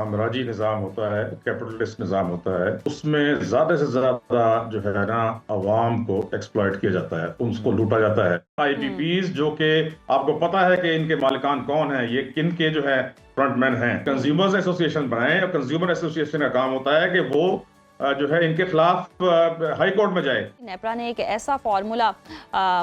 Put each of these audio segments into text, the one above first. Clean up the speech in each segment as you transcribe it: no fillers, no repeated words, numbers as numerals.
साम्राज्य निज़ाम होता है, कैपिटलिस्ट निज़ाम होता है, उसमें ज़्यादा से ज़्यादा जो है ना अवाम को एक्सप्लॉइट किया जाता है, उनको लूटा जाता है। आईपीपीज जो कि आपको पता है कि इनके मालिकान कौन है, ये किन के जो है फ्रंटमैन हैं। कंज्यूमर्स एसोसिएशन बनाए और कंज्यूमर एसोसिएशन का काम होता है कि वो जो है इनके खिलाफ हाई कोर्ट में जाए। नेपरा ने एक ऐसा फार्मूला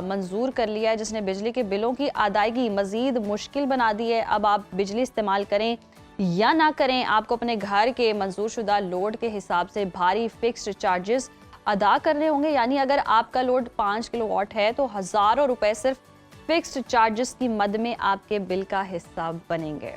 मंजूर कर लिया है जिसने बिजली के बिलों की अदायगी मजीद मुश्किल बना दी है। अब आप बिजली इस्तेमाल करें या ना करें, आपको अपने घर के मंजूर शुदा लोड के हिसाब से भारी फिक्स्ड चार्जेस अदा करने होंगे। यानी अगर आपका लोड 5 किलोवाट है तो हज़ारों रुपए सिर्फ फिक्स्ड चार्जेस की मद में आपके बिल का हिस्सा बनेंगे।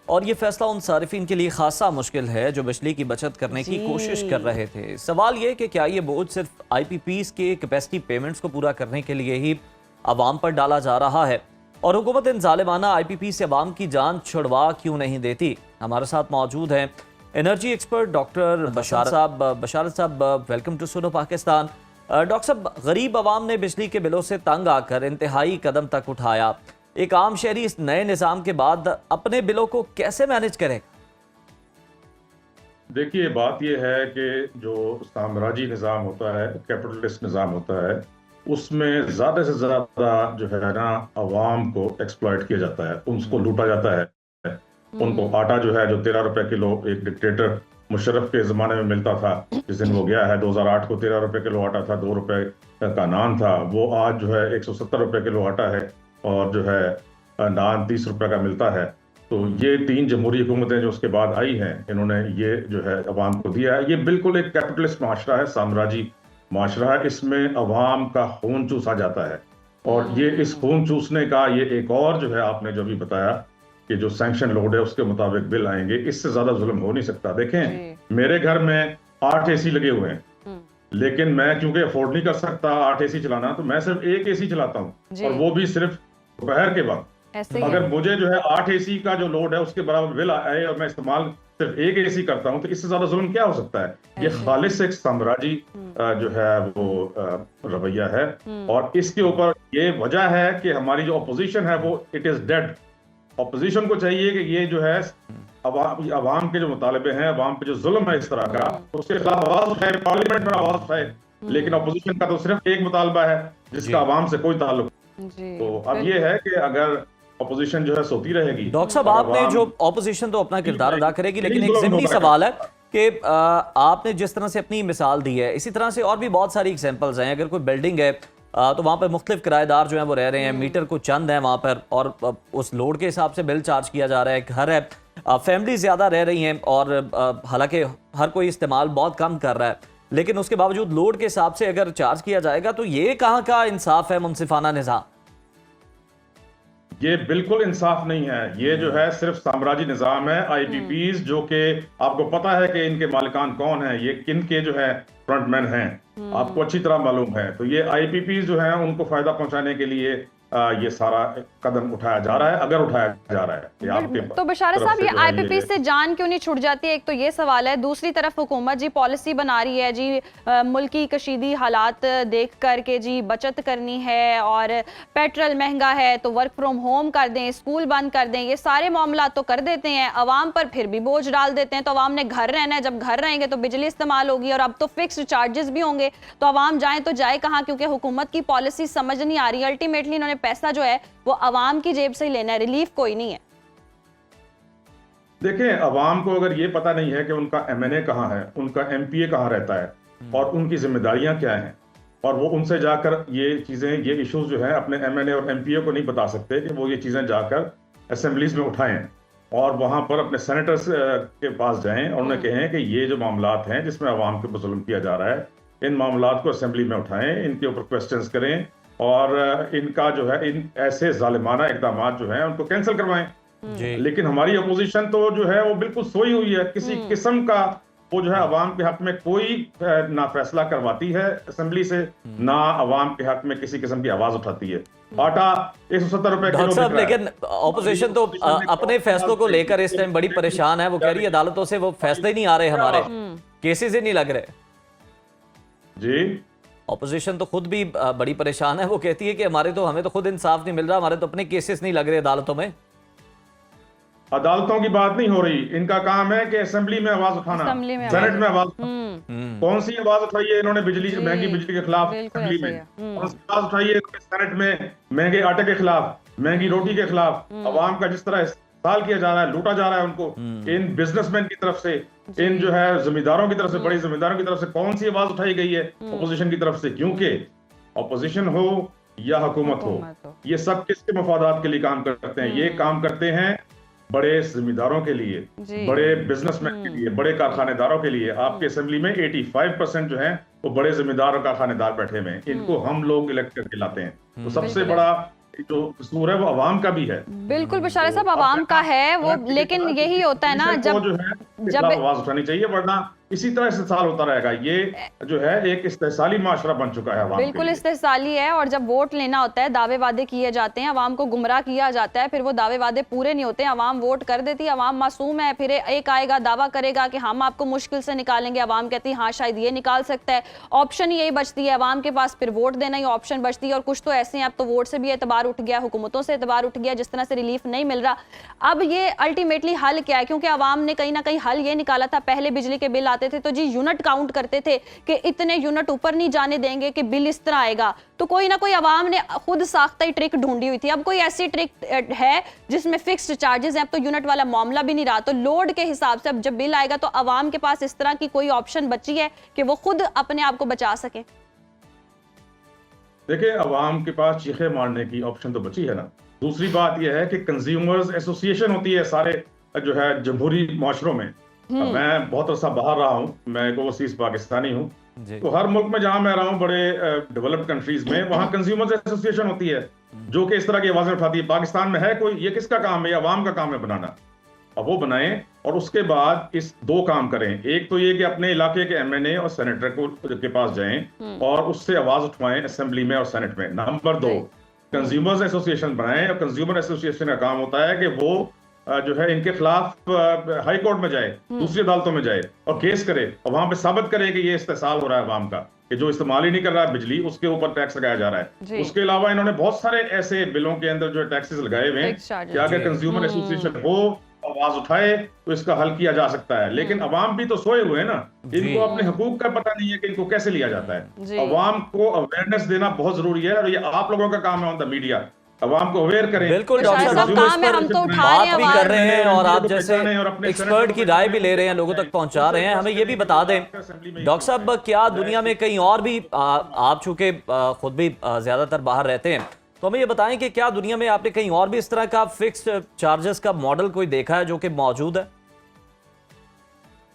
और ये फैसला उन सारिफिन के लिए खासा मुश्किल है जो बिजली की बचत करने की कोशिश कर रहे थे। सवाल ये कि क्या ये बोझ सिर्फ आईपीपीज के कैपेसिटी पेमेंट्स को पूरा करने के लिए ही अवाम पर डाला जा रहा है, और हुकूमत इन जालिमाना आईपीपी से अवाम की जान छुड़वा क्यों नहीं देती। हमारे साथ मौजूद हैं एनर्जी एक्सपर्ट डॉक्टर बशारत साहब। वेलकम टू सुनो पाकिस्तान। डॉक्टर साहब, गरीब अवाम ने बिजली के बिलों से तंग आकर इंतहाई कदम तक उठाया। एक आम शहरी इस नए निज़ाम के बाद अपने बिलों को कैसे मैनेज करेगा? देखिए, बात यह है कि जो साम्राज्य निज़ाम होता है, कैपिटलिस्ट निज़ाम होता है, उसमें ज़्यादा से ज़्यादा जो है ना अवाम को एक्सप्लॉइट किया जाता है, उनको लूटा जाता है। उनको आटा जो है जो 13 रुपए किलो एक डिक्टेटर मुशर्रफ के ज़माने में मिलता था, जिस दिन वो गया है 2008 को 13 रुपए किलो आटा था, 2 रुपए का नान था, वो आज जो है 170 रुपए किलो आटा है और जो है नान 30 रुपए का मिलता है। तो ये 3 जमहूरी हुकूमतें जो उसके बाद आई हैं, इन्होंने ये जो है अवाम को दिया है। ये बिल्कुल एक कैपिटलिस्ट माशरा है, साम्राज्य माशरा है। इसमें अवाम का खून चूसा जाता है और ये इस खून चूसने का ये एक और जो है आपने जो भी बताया कि जो सैंक्शन लोड है उसके मुताबिक बिल आएंगे, इससे ज्यादा जुल्म हो नहीं सकता। देखें, मेरे घर में 8 एसी लगे हुए हैं, लेकिन मैं क्योंकि अफोर्ड नहीं कर सकता 8 एसी चलाना, तो मैं सिर्फ एक एसी चलाता हूँ और वो भी सिर्फ दोपहर के वक्त। अगर मुझे जो है 8 एसी का जो लोड है उसके बराबर बिल आए और मैं इस्तेमाल सिर्फ एक एसी करता हूं, तो इससे ज्यादा जुल्म क्या हो सकता है? ये खालिस एक साम्राज्य जो है वो रवैया है और इसके ऊपर ये वजह है कि हमारी जो अपोजिशन है वो इट इज डेड। अपोजिशन को चाहिए कि ये जो है अवाम के जो मुतालबे हैं, अवाम पे जो जुल्म है इस तरह का, उसके खिलाफ आवाज उठाए, पार्लियामेंट में आवाज उठाए। लेकिन अपोजिशन का तो सिर्फ एक मुतालबा है जिसका अवाम से कोई ताल्लुक। तो अब ये है कि अगर अपोजिशन जो है सोती रहेगी। डॉक्टर साहब, आपने जो अपोजिशन तो अपना किरदार अदा करेगी, लेकिन एक ज़िमनी सवाल है कि आपने जिस तरह से अपनी मिसाल दी है, इसी तरह से और भी बहुत सारी एग्जांपल्स हैं। अगर कोई बिल्डिंग है तो वहाँ पर मुख्तलिफ किराएदार जो हैं वो रह रहे हैं, मीटर को चंद हैं वहाँ पर और उस लोड के हिसाब से बिल चार्ज किया जा रहा है। घर है, फैमिली ज़्यादा रह रही हैं और हालांकि हर कोई इस्तेमाल बहुत कम कर रहा है, लेकिन उसके बावजूद लोड के हिसाब से अगर चार्ज किया जाएगा तो ये कहाँ का इंसाफ है, मुनसिफाना निज़ाम? ये बिल्कुल इंसाफ नहीं है। ये जो है सिर्फ साम्राज्य निजाम है। आईपीपीज जो कि आपको पता है कि इनके मालिकान कौन है, ये किन के जो है फ्रंटमैन हैं, आपको अच्छी तरह मालूम है। तो ये आईपीपीज जो है उनको फायदा पहुंचाने के लिए ये सारा कदम उठाया जा रहा है, अगर उठाया जा रहा है। तो बशारत साहब, ये आईपीपी से जान क्यों नहीं छूट जाती है? एक तो ये सवाल है। दूसरी तरफ हुकूमत जी पॉलिसी बना रही है जी, मुल्की कशीदी हालात देख करके जी बचत करनी है और पेट्रोल महंगा है तो वर्क फ्रॉम होम कर दें, स्कूल बंद कर दें, ये सारे मामला तो कर देते हैं, अवाम पर फिर भी बोझ डाल देते हैं। तो अवाम ने घर रहना है, जब घर रहेंगे तो बिजली इस्तेमाल होगी और अब तो फिक्स्ड चार्जेस भी होंगे, तो अवाम जाए तो जाए कहाँ? क्योंकि हुकूमत की पॉलिसी समझ नहीं आ रही। अल्टीमेटली इन्होंने पैसा जो है वो अवाम की जेब से ही लेना है, रिलीफ कोई नहीं है। देखें, अवाम को अगर ये पता नहीं है कि उनका एमएनए कहाँ है, उनका एमपीए कहाँ रहता है और उनकी जिम्मेदारियां क्या हैं, और वो उनसे जाकर ये चीजें, ये इश्यूज जो हैं अपने एमएनए और एमपीए को नहीं बता सकते कि वो ये चीजें जाकर असेंबलीज में उठाएं और वहां पर अपने सेनेटर्स के पास जाएं और उन्हें कहें कि ये जो मामलात हैं जिसमें अवाम के ऊपर जुल्म किया जा रहा है, इन मामलात को असेंबली में उठाएं, इनके ऊपर क्वेश्चंस करें और इनका जो है इन ऐसे जालिमाना इकदाम जो हैं उनको कैंसिल करवाएं। लेकिन हमारी अपोजिशन तो जो है वो बिल्कुल सोई हुई है। किसी किस्म का वो जो है अवाम के हक में कोई ना फैसला करवाती है असेंबली से, ना अवाम के हक में किसी किस्म की आवाज उठाती है। आटा 170 रुपए किलो बिक रहा है। लेकिन अपोजिशन तो अपने फैसलों को लेकर इस टाइम बड़ी परेशान है। वो कह रही है अदालतों से वो फैसले नहीं आ रहे, हमारे केसेस ही नहीं लग रहे। जी, ऑपोजिशन तो खुद भी बड़ी परेशान है। वो कहती है कि हमें तो खुद इंसाफ नहीं मिल रहा, हमारे तो अपने केसेस नहीं लग रहे अदालतों में। अदालतों की बात नहीं हो रही, इनका काम है कि असेंबली में आवाज उठाना, असेंबली में सेनेट में आवाज। हम्म, कौन सी आवाज उठाई है इन्होंने महंगी बिजली के खिलाफ बिल्कुल असेंबली ऐसे ही में? है। कौन सी आवाज उठाई है इन्होंने सेनेट में महंगे आटे के खिलाफ, महंगी रोटी के खिलाफ? अवाम का जिस तरह इस्तेमाल किया जा रहा है, लूटा जा रहा है उनको, इन बिजनेसमैन की तरफ से, इन जो है जमींदारों की तरफ से, बड़ी जमींदारों की तरफ से कौन सी आवाज उठाई गई है अपोजिशन की तरफ से? क्योंकि अपोजिशन हो या हुकूमत हो, ये सब किसके मफादात के लिए काम करते हैं? ये काम करते हैं बड़े जिम्मेदारों के लिए, बड़े बिजनेसमैन के लिए, बड़े कारखानेदारों के लिए। आपके असेंबली में 85% जो है वो बड़े जिम्मेदार और कारखानेदार बैठे हुए हैं, इनको हम लोग इलेक्ट करके लाते हैं। तो सबसे बड़ा जो कसूर है वो अवाम का भी है। बिल्कुल बिशारा साहब, अवाम का है वो, लेकिन यही होता है ना जब जो है आवाज उठानी चाहिए, वरना इसी तरह इस्तेसाल होता रहेगा। ये जो है एक इस्तेसाली माशरा बन चुका है अवाम बिल्कुल इस्तेसाली है। और जब वोट लेना होता है, दावे वादे किए जाते हैं, अवाम को गुमराह किया जाता है, फिर वो दावे वादे पूरे नहीं होते, अवाम वोट कर देती है। अवाम मासूम है, फिर एक आएगा दावा करेगा कि हम आपको मुश्किल से निकालेंगे, अवाम कहती है हाँ शायद ये निकाल सकता है। ऑप्शन ही यही बचती है अवाम के पास, फिर वोट देना ही ऑप्शन बचती है। और कुछ तो ऐसे हैं, अब तो वोट से भी एतबार उठ गया, हुकूमतों से एतबार उठ गया, जिस तरह से रिलीफ नहीं मिल रहा। अब ये अल्टीमेटली हल क्या है? क्योंकि अवाम ने कहीं ना कहीं हल ये निकाला था, पहले बिजली के बिल आते थे तो जी यूनिट काउंट करते थे कि इतने यूनिट ऊपर नहीं जाने देंगे कि बिल इस तरह आएगा। तो कोई ना कोई अवाम ने खुद साख्ता ही ट्रिक ढूंढी हुई थी। अब कोई ऐसी ट्रिक है जिसमें फिक्स्ड चार्जेस हैं, अब तो यूनिट वाला मामला भी नहीं रहा। तो लोड के हिसाब से अब जब बिल आएगा तो अवाम के पास इस तरह की कोई ऑप्शन बची है कि वो खुद अपने आप को बचा सके? देखिए, अवाम के पास चीखे मारने की ऑप्शन तो बची है ना। दूसरी बात यह है कि कंज्यूमर्स एसोसिएशन होती है सारे जो है जमहूरी माशरों में। मैं बहुत अर्सा बाहर रहा हूँ, मैं एक ओवरसीज पाकिस्तानी हूँ, तो हर मुल्क में जहां मैं रहा हूँ, बड़े डेवलप्ड कंट्रीज में, वहां कंज्यूमर्स एसोसिएशन होती है जो कि इस तरह की आवाजें उठाती है। पाकिस्तान में है कोई? ये किसका काम है? ये अवाम का काम है बनाना। अब वो बनाएं और उसके बाद इस दो काम करें। एक तो ये कि अपने इलाके के एमएनए और सेनेटर के पास जाएं और उससे आवाज उठवाएं असेंबली में और सेनेट में। नंबर 2, कंज्यूमर्स एसोसिएशन बनाएं, और कंज्यूमर एसोसिएशन का काम होता है कि वो जो है इनके खिलाफ हाई कोर्ट में जाए, दूसरी अदालतों में जाए और केस करे और वहां पे साबित करे कि ये इस्तेसाल हो रहा है अवाम का, कि जो इस्तेमाल ही नहीं कर रहा है बिजली उसके ऊपर टैक्स लगाया जा रहा है। उसके अलावा इन्होंने बहुत सारे ऐसे बिलों के अंदर जो टैक्सेस लगाए हुए हैं कि अगर कंज्यूमर एसोसिएशन हो, आवाज उठाए तो इसका हल किया जा सकता है। लेकिन अवाम भी तो सोए हुए हैं ना, इनको अपने हुकूक का पता नहीं है कि इनको कैसे लिया जाता है। अवाम को अवेयरनेस देना बहुत जरूरी है और ये आप लोगों का काम है ऑन द मीडिया, अवाम को अवेयर करें। बिल्कुल डॉक्टर साहब, हम तो बात भी कर रहे हैं और आप जैसे एक्सपर्ट की राय भी ले रहे हैं, लोगों तक पहुंचा रहे हैं। हमें ये भी बता दें डॉक्टर साहब, क्या दुनिया में कहीं और भी, आप चूंकि खुद भी ज्यादातर बाहर रहते हैं, तो हमें ये बताएं कि क्या दुनिया में आपने कहीं और भी इस तरह का फिक्स्ड चार्जेस का मॉडल कोई देखा है जो कि मौजूद है?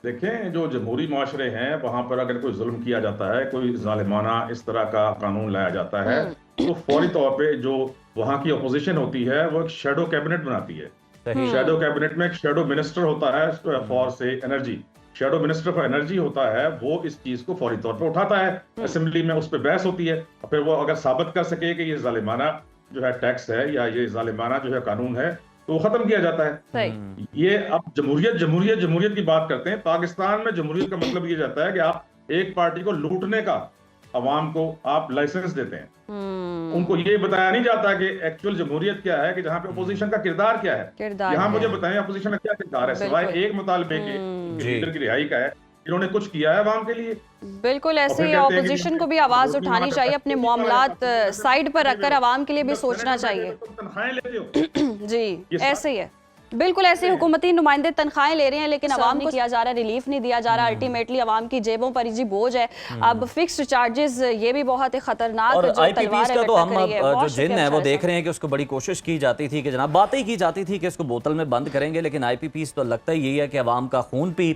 देखें, जो जमहूरी माशरे हैं वहां पर अगर कोई जुल्म किया जाता है, कोई जालिमाना इस तरह का कानून लाया जाता है, तो फौरी तौर पे जो वहां की अपोजिशन होती है वो एक शेडो कैबिनेट बनाती है। शेडो कैबिनेट में एक शेडो मिनिस्टर होता है फॉर से energy, shadow minister for energy होता है, वो इस चीज को फौरी तौर पे उठाता है, असेंबली में उस पर बहस होती है और फिर वो अगर साबित कर सके कि ये जालिमाना जो है टैक्स है या ये जालिमाना जो है कानून है, तो खत्म किया जाता है। ये अब जमहूरियत की बात करते हैं। पाकिस्तान में जमहूरियत का मतलब ये जाता है कि आप एक पार्टी को लूटने का अवाम को आप लाइसेंस देते हैं। उनको ये बताया नहीं जाता कि एक्चुअल जमहूरियत क्या है, कि जहाँ पे अपोजिशन का किरदार क्या है। यहाँ मुझे बताएं अपोजिशन का क्या किरदार है, सिवाय एक मुतालबे के लीडर की रिहाई का है। इन्होंने कुछ किया है अवाम के लिए? बिल्कुल ऐसे ही ऑपोजिशन को भी आवाज उठानी चाहिए, अपने मामलात साइड पर रखकर अवाम के लिए भी सोचना चाहिए। तनख्वाहें लेते हो जी, ऐसे ही है, बिल्कुल ऐसे हुकूमती नुमाइंदे तनख्वाहें ले रहे हैं लेकिन अवाम को किया जा रहा है, रिलीफ नहीं दिया जा रहा। अल्टीमेटली अवाम की जेबों पर जी बोझ है। अब फिक्स्ड चार्जेस ये भी बहुत ही खतरनाक और आईपीपीएस का तो हम जो जिन है वो अच्छा देख रहे हैं कि उसको बड़ी कोशिश की जाती थी कि जनाब बातें की जाती थी कि इसको बोतल में बंद करेंगे, लेकिन आईपीपीएस तो लगता ही यही है कि अवाम का खून पी